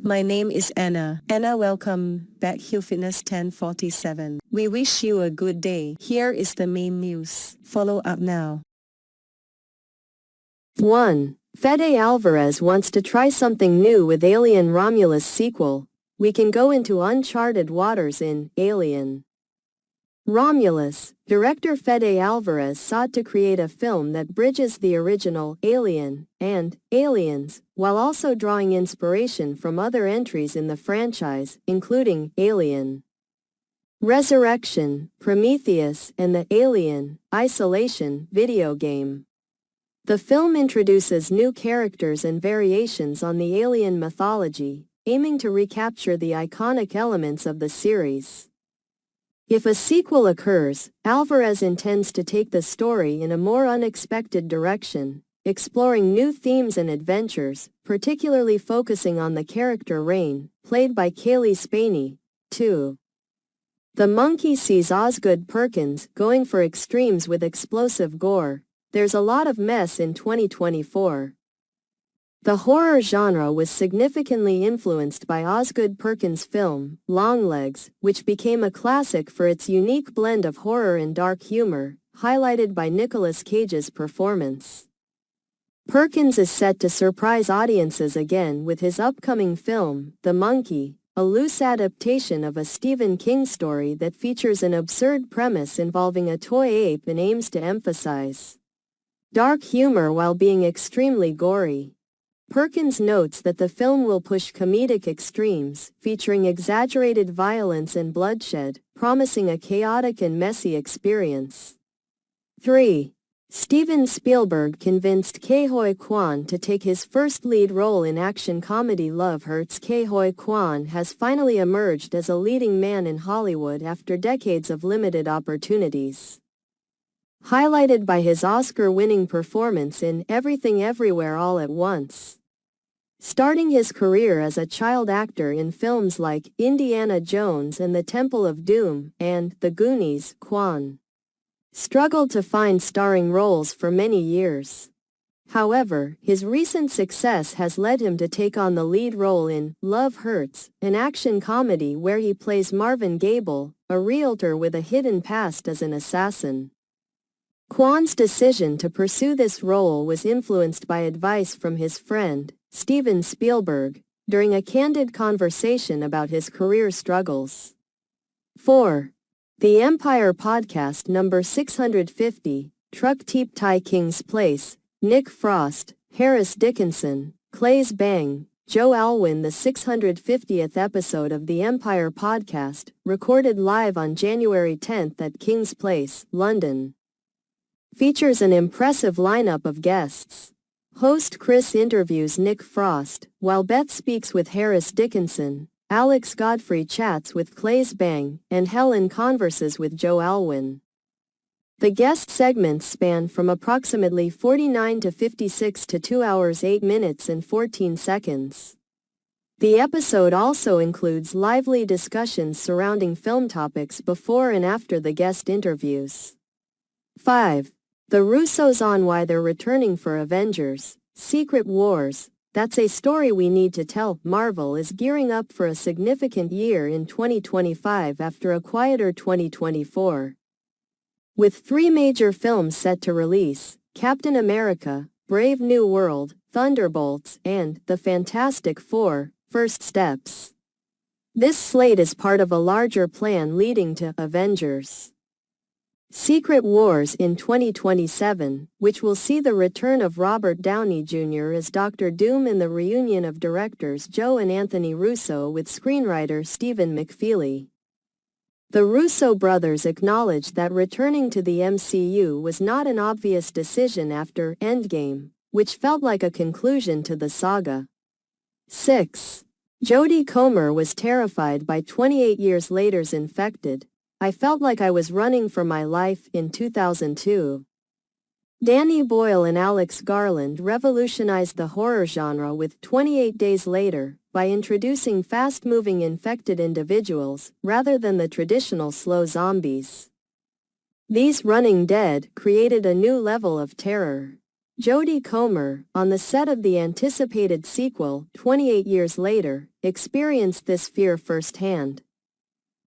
My name is Anna. Anna, welcome back Hill Fitness 1047. We wish you a good day. Here is the main news. Follow up now. 1. Fede Alvarez wants to try something new with Alien Romulus sequel. We can go into uncharted waters in Alien. Romulus, director Fede Alvarez sought to create a film that bridges the original Alien and Aliens, while also drawing inspiration from other entries in the franchise, including Alien Resurrection, Prometheus, and the Alien Isolation video game. The film introduces new characters and variations on the alien mythology, aiming to recapture the iconic elements of the series. If a sequel occurs, Alvarez intends to take the story in a more unexpected direction, exploring new themes and adventures, particularly focusing on the character Rain, played by Kaylee Spaney. 2. The monkey sees Osgood Perkins going for extremes with explosive gore. There's a lot of mess in 2024. The horror genre was significantly influenced by Osgood Perkins' film, Longlegs, which became a classic for its unique blend of horror and dark humor, highlighted by Nicolas Cage's performance. Perkins is set to surprise audiences again with his upcoming film, The Monkey, a loose adaptation of a Stephen King story that features an absurd premise involving a toy ape and aims to emphasize dark humor while being extremely gory. Perkins notes that the film will push comedic extremes, featuring exaggerated violence and bloodshed, promising a chaotic and messy experience. 3. Steven Spielberg convinced Ke Huy Quan to take his first lead role in action comedy Love Hurts. Ke Huy Quan has finally emerged as a leading man in Hollywood after decades of limited opportunities. Highlighted by his Oscar-winning performance in Everything Everywhere All at Once. Starting his career as a child actor in films like Indiana Jones and the Temple of Doom and The Goonies, Quan struggled to find starring roles for many years. However, his recent success has led him to take on the lead role in Love Hurts, an action comedy where he plays Marvin Gable, a realtor with a hidden past as an assassin. Quan's decision to pursue this role was influenced by advice from his friend, Steven Spielberg, during a candid conversation about his career struggles. 4. The Empire Podcast number 650, Truck Teep Tai King's Place, Nick Frost, Harris Dickinson, Claes Bang, Joe Alwyn. The 650th episode of the Empire Podcast, recorded live on January 10 at King's Place, London, features an impressive lineup of guests. Host Chris interviews Nick Frost, while Beth speaks with Harris Dickinson, Alex Godfrey chats with Claes Bang, and Helen converses with Joe Alwyn. The guest segments span from approximately 49 to 56 to 2 hours 8 minutes and 14 seconds. The episode also includes lively discussions surrounding film topics before and after the guest interviews. 5. The Russos on why they're returning for Avengers, Secret Wars. That's a story we need to tell. Marvel is gearing up for a significant year in 2025 after a quieter 2024. With 3 major films set to release, Captain America, Brave New World, Thunderbolts, and The Fantastic Four, First Steps. This slate is part of a larger plan leading to Avengers Secret Wars in 2027, which will see the return of Robert Downey Jr. as Dr. Doom and the reunion of directors Joe and Anthony Russo with screenwriter Stephen McFeely. The Russo brothers acknowledged that returning to the MCU was not an obvious decision after Endgame, which felt like a conclusion to the saga. 6. Jodie Comer was terrified by 28 Years Later's Infected. I felt like I was running for my life in 2002. Danny Boyle and Alex Garland revolutionized the horror genre with 28 Days Later by introducing fast-moving infected individuals rather than the traditional slow zombies. These running dead created a new level of terror. Jodie Comer, on the set of the anticipated sequel 28 years later, experienced this fear firsthand.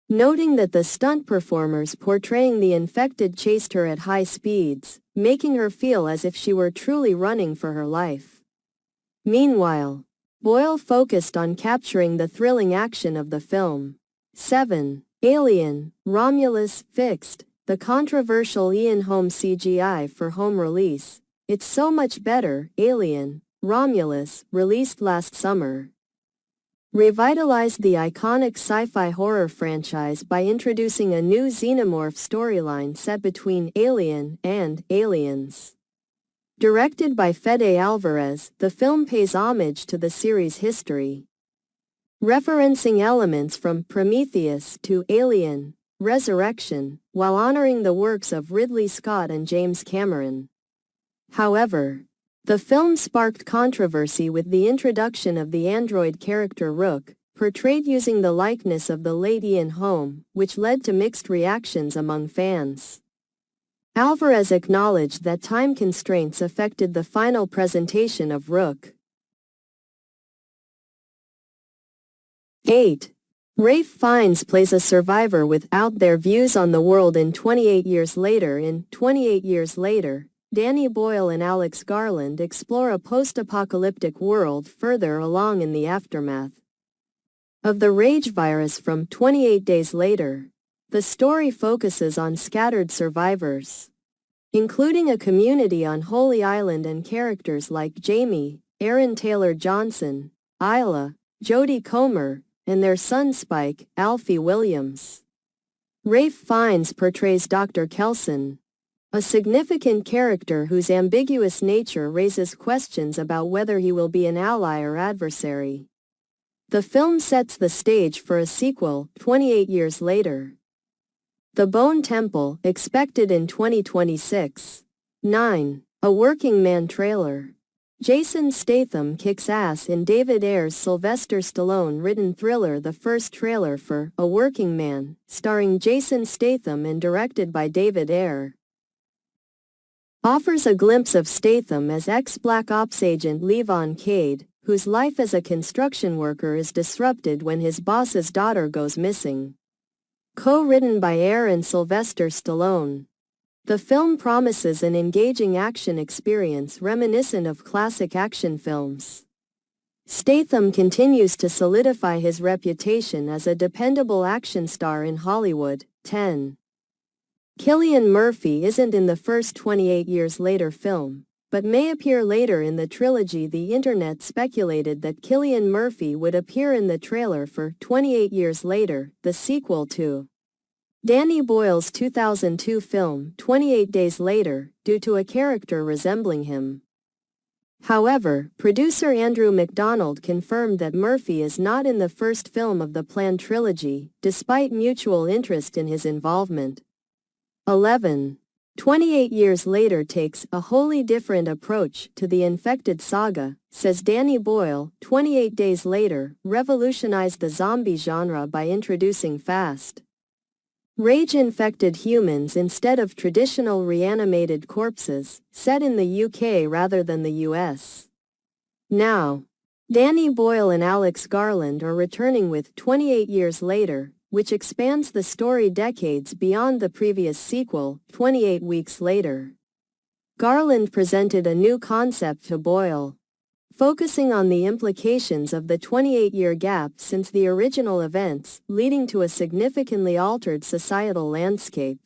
Noting that the stunt performers portraying the infected chased her at high speeds, making her feel as if she were truly running for her life. Meanwhile, Boyle focused on capturing the thrilling action of the film. 7. Alien, Romulus, fixed, the controversial Ian Holm CGI for home release. It's So Much Better, Alien, Romulus, released last summer, revitalized the iconic sci-fi horror franchise by introducing a new xenomorph storyline set between Alien and Aliens. Directed by Fede Alvarez, the film pays homage to the series' history, referencing elements from Prometheus to Alien, Resurrection, while honoring the works of Ridley Scott and James Cameron. However, the film sparked controversy with the introduction of the android character Rook, portrayed using the likeness of the late Ian Holm, which led to mixed reactions among fans. Alvarez acknowledged that time constraints affected the final presentation of Rook. 8. Ralph Fiennes plays a survivor without their views on the world in 28 Years Later. In 28 Years Later, Danny Boyle and Alex Garland explore a post-apocalyptic world further along in the aftermath of the rage virus from 28 Days Later. The story focuses on scattered survivors, including a community on Holy Island and characters like Jamie, Aaron Taylor-Johnson, Isla, Jodie Comer, and their son Spike, Alfie Williams. Ralph Fiennes portrays Dr. Kelson, a significant character whose ambiguous nature raises questions about whether he will be an ally or adversary. The film sets the stage for a sequel, 28 Years Later. The Bone Temple, expected in 2026. 9. A Working Man trailer. Jason Statham kicks ass in David Ayer's Sylvester Stallone-written thriller. The first trailer for A Working Man, starring Jason Statham and directed by David Ayer, offers a glimpse of Statham as ex-Black Ops agent Levon Cade, whose life as a construction worker is disrupted when his boss's daughter goes missing. Co-written by Ayer and Sylvester Stallone, the film promises an engaging action experience reminiscent of classic action films. Statham continues to solidify his reputation as a dependable action star in Hollywood. 10. Cillian Murphy isn't in the first 28 Years Later film, but may appear later in the trilogy. The internet speculated that Cillian Murphy would appear in the trailer for 28 Years Later, the sequel to Danny Boyle's 2002 film 28 Days Later, due to a character resembling him. However, producer Andrew McDonald confirmed that Murphy is not in the first film of the planned trilogy, despite mutual interest in his involvement. 11. 28 Years Later takes a wholly different approach to the infected saga, says Danny Boyle. 28 Days Later revolutionized the zombie genre by introducing fast, rage-infected humans instead of traditional reanimated corpses, set in the UK rather than the US. Now, Danny Boyle and Alex Garland are returning with 28 Years Later, which expands the story decades beyond the previous sequel, 28 Weeks Later. Garland presented a new concept to Boyle, focusing on the implications of the 28-year gap since the original events, leading to a significantly altered societal landscape.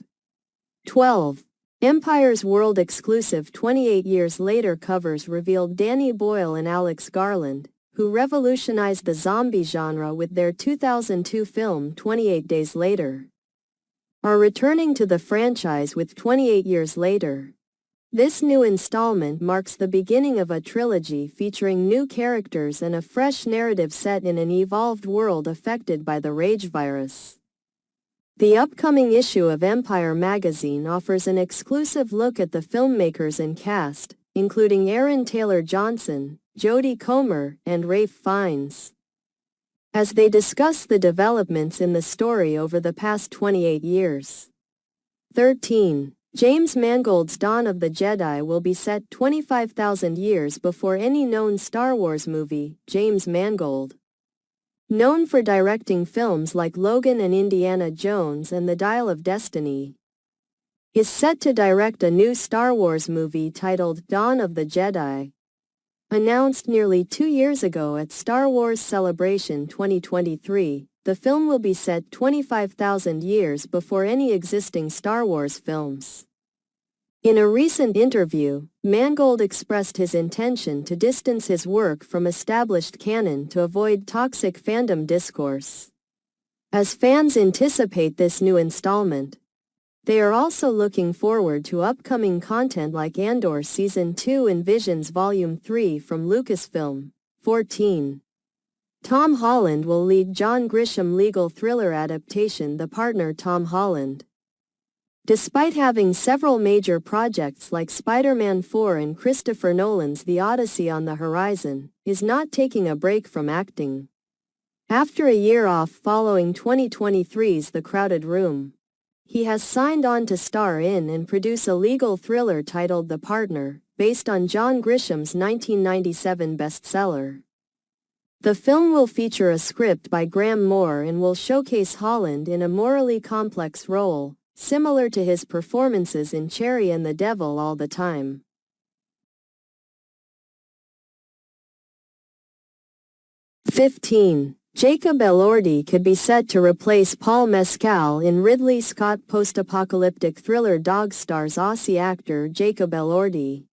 12. Empire's world-exclusive 28 Years Later covers revealed Danny Boyle and Alex Garland, who revolutionized the zombie genre with their 2002 film 28 Days Later, are returning to the franchise with 28 Years Later. This new installment marks the beginning of a trilogy featuring new characters and a fresh narrative set in an evolved world affected by the rage virus. The upcoming issue of Empire magazine offers an exclusive look at the filmmakers and cast, including Aaron Taylor-Johnson, Jodie Comer, and Ralph Fiennes, as they discuss the developments in the story over the past 28 years. 13. James Mangold's Dawn of the Jedi will be set 25,000 years before any known Star Wars movie. James Mangold, known for directing films like Logan and Indiana Jones and The Dial of Destiny, is set to direct a new Star Wars movie titled Dawn of the Jedi. Announced nearly 2 years ago at Star Wars Celebration 2023, the film will be set 25,000 years before any existing Star Wars films. In a recent interview, Mangold expressed his intention to distance his work from established canon to avoid toxic fandom discourse. As fans anticipate this new installment, they are also looking forward to upcoming content like Andor Season 2 and Visions Volume 3 from Lucasfilm. 14. Tom Holland will lead John Grisham legal thriller adaptation. The partner Tom Holland, despite having several major projects like Spider-Man 4 and Christopher Nolan's The Odyssey on the horizon, is not taking a break from acting. After a year off following 2023's The Crowded Room, he has signed on to star in and produce a legal thriller titled The Partner, based on John Grisham's 1997 bestseller. The film will feature a script by Graham Moore and will showcase Holland in a morally complex role, similar to his performances in Cherry and the Devil All the Time. 15. Jacob Elordi could be set to replace Paul Mescal in Ridley Scott post-apocalyptic thriller Dog. Stars Aussie actor Jacob Elordi,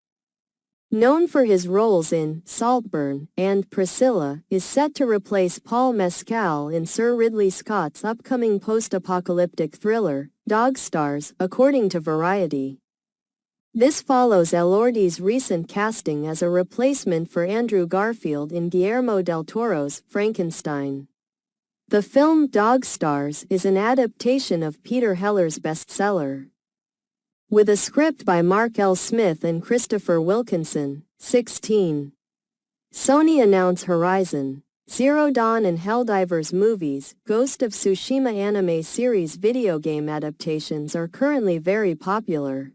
known for his roles in Saltburn and Priscilla, is set to replace Paul Mescal in Sir Ridley Scott's upcoming post-apocalyptic thriller, Dog. Stars, according to Variety. This follows Elordi's recent casting as a replacement for Andrew Garfield in Guillermo del Toro's Frankenstein. The film Dog. Stars is an adaptation of Peter Heller's bestseller, with a script by Mark L. Smith and Christopher Wilkinson. 16. Sony announced Horizon Zero Dawn and Helldivers movies. Ghost of Tsushima anime series video game adaptations are currently very popular,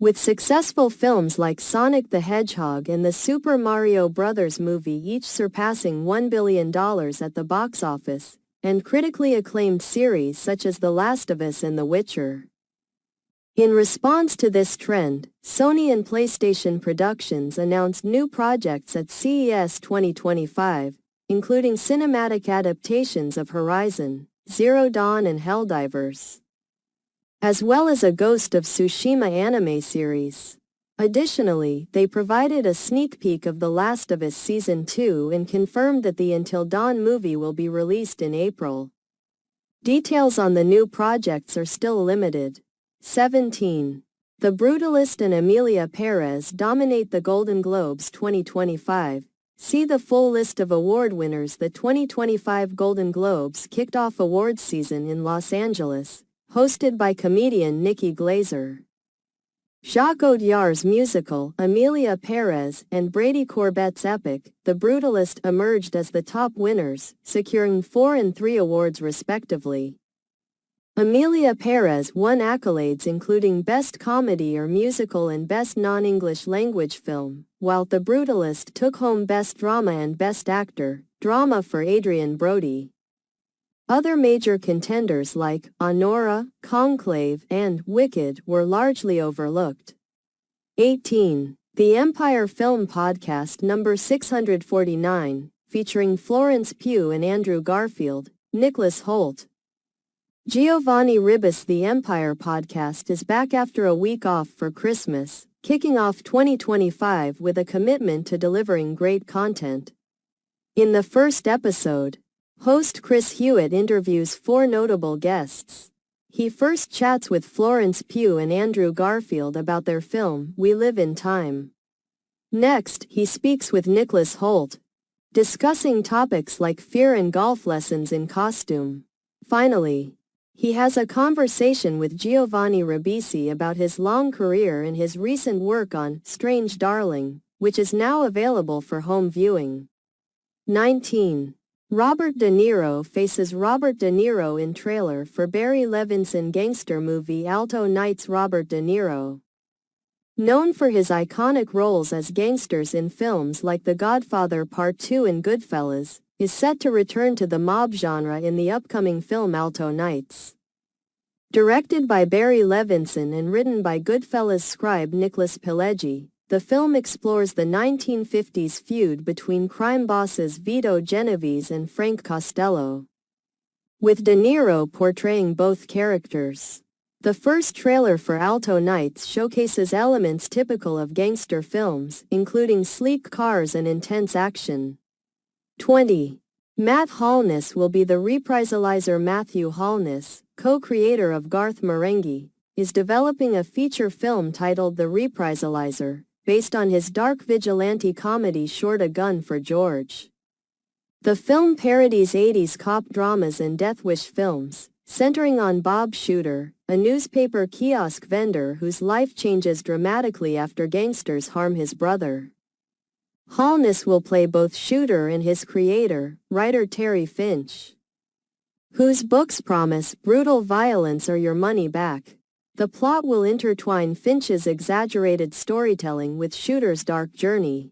with successful films like Sonic the Hedgehog and the Super Mario Bros. Movie each surpassing $1 billion at the box office, and critically acclaimed series such as The Last of Us and The Witcher. In response to this trend, Sony and PlayStation Productions announced new projects at CES 2025, including cinematic adaptations of Horizon Zero Dawn and Helldivers, as well as a Ghost of Tsushima anime series. Additionally, they provided a sneak peek of The Last of Us Season 2 and confirmed that the Until Dawn movie will be released in April. Details on the new projects are still limited. 17. The Brutalist and Emilia Perez dominate the Golden Globes 2025. See the full list of award winners. The 2025 Golden Globes kicked off awards season in Los Angeles, hosted by comedian Nikki Glazer. Jacques Audiard's musical, Emilia Perez, and Brady Corbett's epic, The Brutalist, emerged as the top winners, securing 4 and 3 awards respectively. Emilia Perez won accolades including Best Comedy or Musical and Best Non-English Language Film, while The Brutalist took home Best Drama and Best Actor, Drama for Adrian Brody. Other major contenders like Honora, Conclave, and Wicked were largely overlooked. 18. The Empire Film Podcast number 649, featuring Florence Pugh and Andrew Garfield, Nicholas Hoult, Giovanni Ribas. The Empire Podcast is back after a week off for Christmas, kicking off 2025 with a commitment to delivering great content. In the first episode, host Chris Hewitt interviews 4 notable guests. He first chats with Florence Pugh and Andrew Garfield about their film, We Live in Time. Next, he speaks with Nicholas Hoult, discussing topics like fear and golf lessons in costume. Finally, he has a conversation with Giovanni Ribisi about his long career and his recent work on Strange Darling, which is now available for home viewing. 19. Robert De Niro faces Robert De Niro in trailer for Barry Levinson gangster movie Alto Nights. Robert De Niro, known for his iconic roles as gangsters in films like The Godfather Part 2 and Goodfellas, is set to return to the mob genre in the upcoming film Alto Nights. Directed by Barry Levinson and written by Goodfellas scribe Nicholas Pileggi, the film explores the 1950s feud between crime bosses Vito Genovese and Frank Costello, with De Niro portraying both characters. The first trailer for Alto Nights showcases elements typical of gangster films, including sleek cars and intense action. 20. Matt Holness will be the reprisalizer. Matthew Holness, co-creator of Garth Marenghi, is developing a feature film titled The Reprisalizer, based on his dark vigilante comedy short A Gun for George. The film parodies 80s cop dramas and Death Wish films, centering on Bob Shooter, a newspaper kiosk vendor whose life changes dramatically after gangsters harm his brother. Holness will play both Shooter and his creator, writer Terry Finch, whose books promise brutal violence or your money back. The plot will intertwine Finch's exaggerated storytelling with Shooter's dark journey,